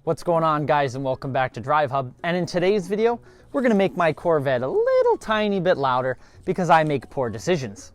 What's going on, guys, and welcome back to DriveHub. And in today's video, we're gonna make my Corvette a little tiny bit louder because I make poor decisions.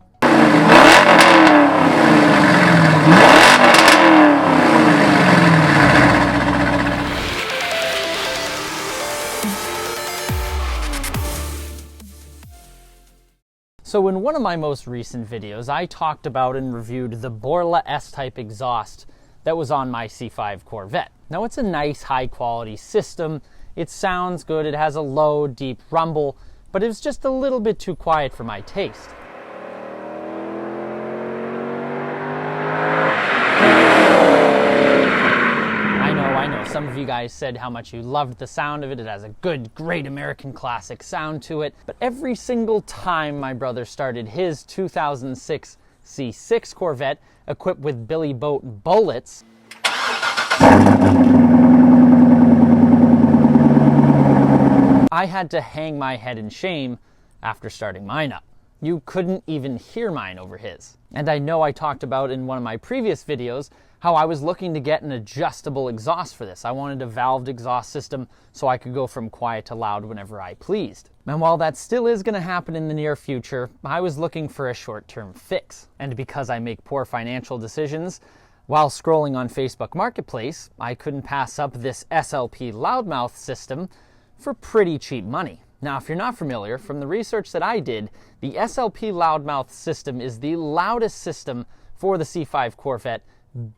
So in one of my most recent videos, I talked about and reviewed the Borla S-Type exhaust that was on my C5 Corvette. Now, it's a nice, high-quality system. It sounds good. It has a low, deep rumble, but it was just a little bit too quiet for my taste. I know. Some of you guys said how much you loved the sound of it. It has a good, great American classic sound to it. But every single time my brother started his 2006 C6 Corvette equipped with Billy Boat bullets, I had to hang my head in shame after starting mine up. You couldn't even hear mine over his. And I know I talked about in one of my previous videos how I was looking to get an adjustable exhaust for this. I wanted a valved exhaust system so I could go from quiet to loud whenever I pleased. And while that still is going to happen in the near future, I was looking for a short-term fix. And because I make poor financial decisions, while scrolling on Facebook Marketplace, I couldn't pass up this SLP Loudmouth system for pretty cheap money. Now, if you're not familiar, from the research that I did, the SLP Loudmouth system is the loudest system for the C5 Corvette.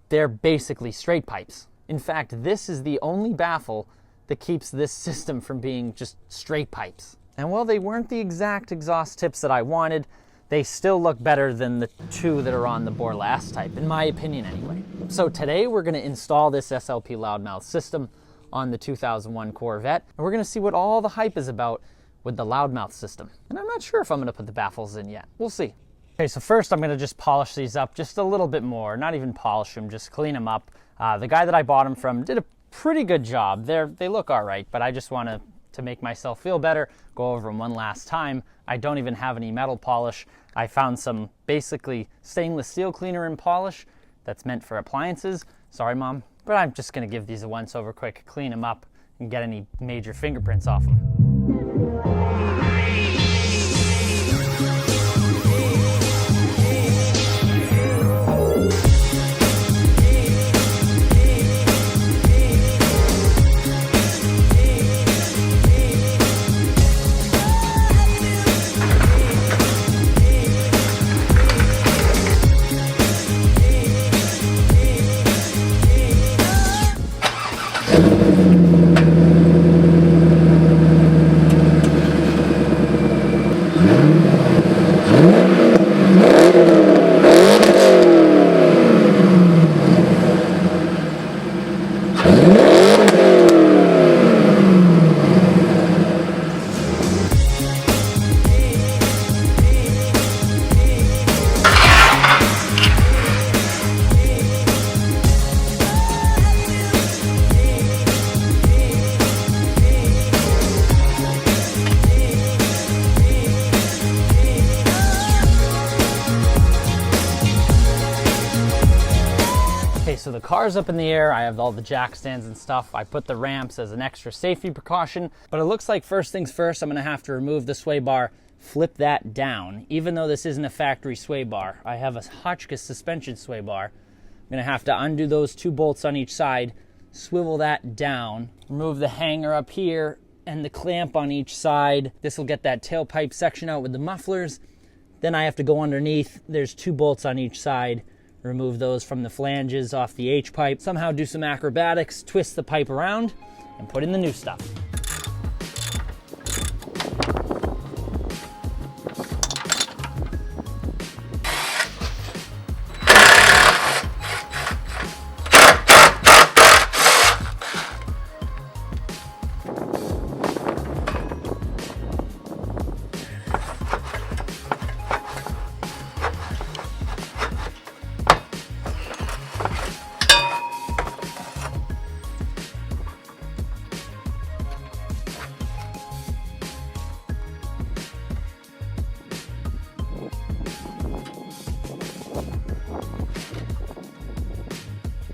They're basically straight pipes. In fact, this is the only baffle that keeps this system from being just straight pipes. And while they weren't the exact exhaust tips that I wanted, they still look better than the two that are on the Borla S-Type, in my opinion anyway. So today we're going to install this SLP Loudmouth system on the 2001 Corvette, and we're going to see what all the hype is about with the Loudmouth system. And I'm not sure if I'm going to put the baffles in yet. We'll see. Okay, so first I'm going to just polish these up just a little bit more. Not even polish them, just clean them up. The guy that I bought them from did a pretty good job. They look all right, but I just want to make myself feel better, go over them one last time. I don't even have any metal polish. I found some basically stainless steel cleaner and polish that's meant for appliances. Sorry, Mom. But I'm just going to give these a once-over quick, clean them up, and get any major fingerprints off them. So the car's up in the air. I have all the jack stands and stuff. I put the ramps as an extra safety precaution, but it looks like first things first, I'm gonna have to remove the sway bar, flip that down. Even though this isn't a factory sway bar, I have a Hotchkiss suspension sway bar. I'm gonna have to undo those two bolts on each side, swivel that down, remove the hanger up here and the clamp on each side. This will get that tailpipe section out with the mufflers. Then I have to go underneath. There's two bolts on each side. Remove those from the flanges off the H-pipe, somehow do some acrobatics, twist the pipe around, and put in the new stuff.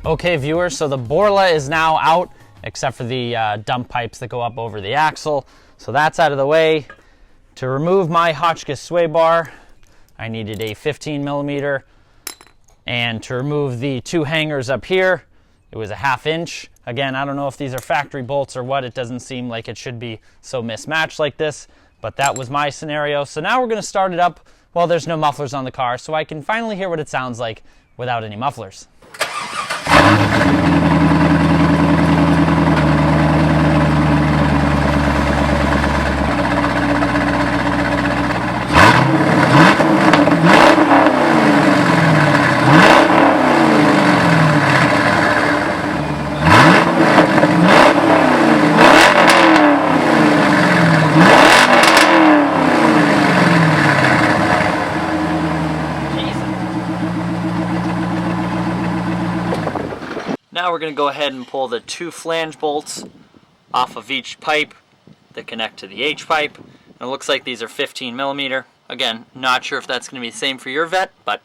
Okay, viewers, so the Borla is now out except for the dump pipes that go up over the axle. So that's out of the way. To remove my Hotchkiss sway bar, I needed a 15 millimeter. And to remove the two hangers up here, it was a 1/2 inch. Again, I don't know if these are factory bolts or what. It doesn't seem like it should be so mismatched like this, but that was my scenario. So now we're gonna start it up while there's no mufflers on the car, so I can finally hear what it sounds like without any mufflers. Now we're going to go ahead and pull the two flange bolts off of each pipe that connect to the H pipe. And it looks like these are 15 millimeter. Again, not sure if that's going to be the same for your vet, but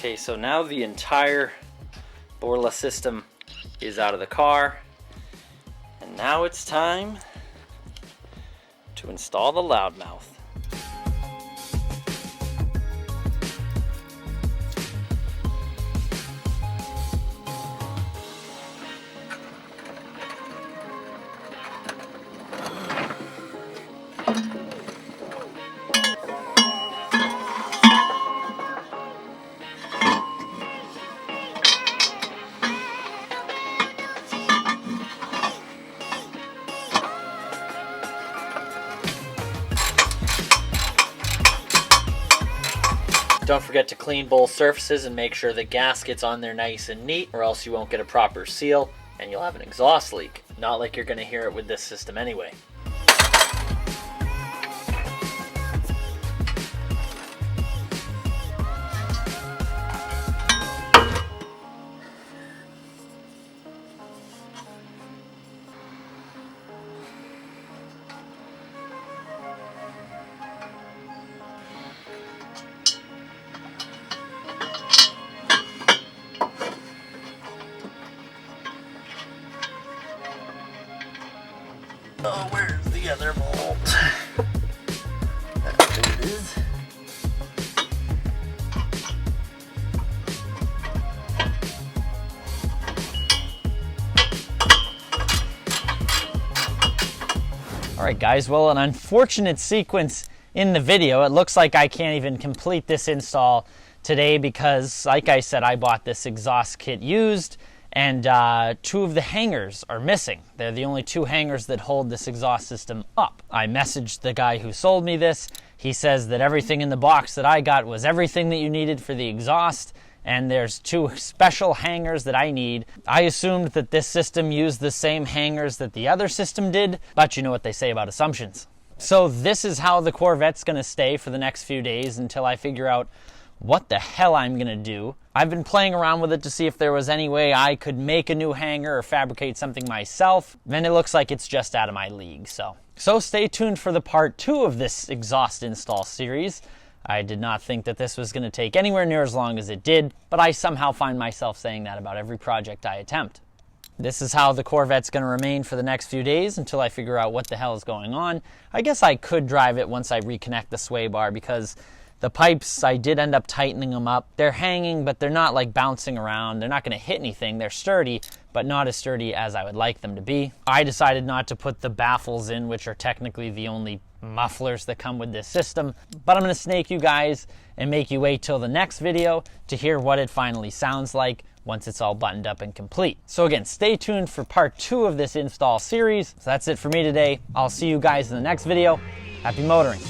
okay, so now the entire Borla system is out of the car, and now it's time to install the Loudmouth. Don't forget to clean both surfaces and make sure the gasket's on there nice and neat, or else you won't get a proper seal and you'll have an exhaust leak. Not like you're going to hear it with this system anyway. Oh, where's the other bolt? There it is. Alright guys, well, an unfortunate sequence in the video. It looks like I can't even complete this install today because, like I said, I bought this exhaust kit used, and two of the hangers are missing. They're the only two hangers that hold this exhaust system up. I messaged the guy who sold me this. He says that everything in the box that I got was everything that you needed for the exhaust, and there's two special hangers that I need. I assumed that this system used the same hangers that the other system did, but you know what they say about assumptions. So this is how the Corvette's gonna stay for the next few days until I figure out what the hell I'm gonna do. I've been playing around with it to see if there was any way I could make a new hanger or fabricate something myself, and it looks like it's just out of my league. So stay tuned for the part 2 of this exhaust install series. I did not think that this was gonna take anywhere near as long as it did, but I somehow find myself saying that about every project I attempt. This is how the Corvette's gonna remain for the next few days until I figure out what the hell is going on. I guess I could drive it once I reconnect the sway bar, because the pipes, I did end up tightening them up. They're hanging, but they're not like bouncing around. They're not gonna hit anything. They're sturdy, but not as sturdy as I would like them to be. I decided not to put the baffles in, which are technically the only mufflers that come with this system, but I'm gonna snake you guys and make you wait till the next video to hear what it finally sounds like once it's all buttoned up and complete. So again, stay tuned for part 2 of this install series. So that's it for me today. I'll see you guys in the next video. Happy motoring.